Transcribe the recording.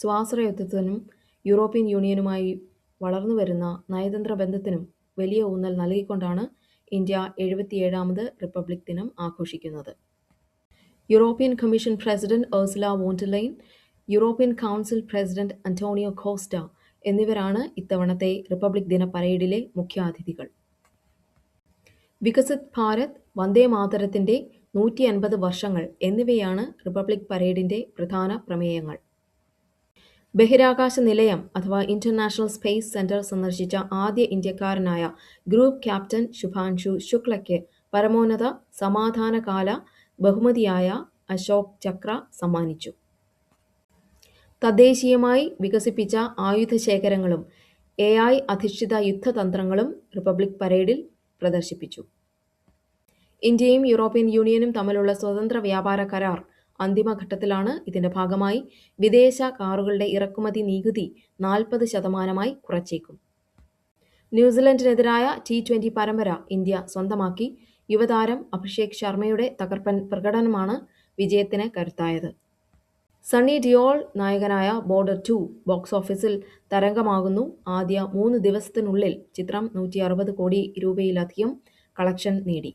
സ്വാശ്രയത്വത്തിനും European യൂണിയനുമായി വളർന്നുവരുന്ന നയതന്ത്ര ബന്ധത്തിനും വലിയ ഊന്നൽ നൽകിക്കൊണ്ടാണ് ഇന്ത്യ 77ാമത് റിപ്പബ്ലിക് ദിനം ആഘോഷിക്കുന്നത്. European Commission president Ursula von der Leyen, European Council president Antonio Costa എന്നിവരാണ് ഇത്തവണത്തെ റിപ്പബ്ലിക് ദിന പരേഡിലെ മുഖ്യാതിഥികൾ. വികസിത് ഭാരത്, വന്ദേ മാതരത്തിന്റെ 150 വർഷങ്ങൾ എന്നിവയാണ് റിപ്പബ്ലിക് പരേഡിന്റെ പ്രധാന പ്രമേയങ്ങൾ. ബഹിരാകാശ നിലയം അഥവാ ഇന്റർനാഷണൽ സ്പേസ് സെന്റർ സന്ദർശിച്ച ആദ്യ ഇന്ത്യക്കാരനായ ഗ്രൂപ്പ് ക്യാപ്റ്റൻ ശുഭാൻഷു ശുക്ലയ്ക്ക് പരമോന്നത സമാധാനകാല ബഹുമതിയായ അശോക് ചക്ര സമ്മാനിച്ചു. തദ്ദേശീയമായി വികസിപ്പിച്ച ആയുധശേഖരങ്ങളും AI അധിഷ്ഠിത യുദ്ധതന്ത്രങ്ങളും റിപ്പബ്ലിക് പരേഡിൽ പ്രദർശിപ്പിച്ചു. ഇന്ത്യയും യൂറോപ്യൻ യൂണിയനും തമ്മിലുള്ള സ്വതന്ത്ര വ്യാപാര കരാർ അന്തിമഘട്ടത്തിലാണ്. ഇതിന്റെ ഭാഗമായി വിദേശ കാറുകളുടെ ഇറക്കുമതി നികുതി 40% കുറച്ചേക്കും. ന്യൂസിലൻഡിനെതിരായ T20 പരമ്പര ഇന്ത്യ സ്വന്തമാക്കി. യുവതാരം അഭിഷേക് ശർമ്മയുടെ തകർപ്പൻ പ്രകടനമാണ് വിജയത്തിന് കരുത്തായത്. സണ്ണി ഡിയോൾ നായകനായ ബോർഡർ 2 ബോക്സ് ഓഫീസിൽ തരംഗമാകുന്നു. ആദ്യ 3 ദിവസത്തിനുള്ളിൽ ചിത്രം 160 കോടി രൂപയിലധികം കളക്ഷൻ നേടി.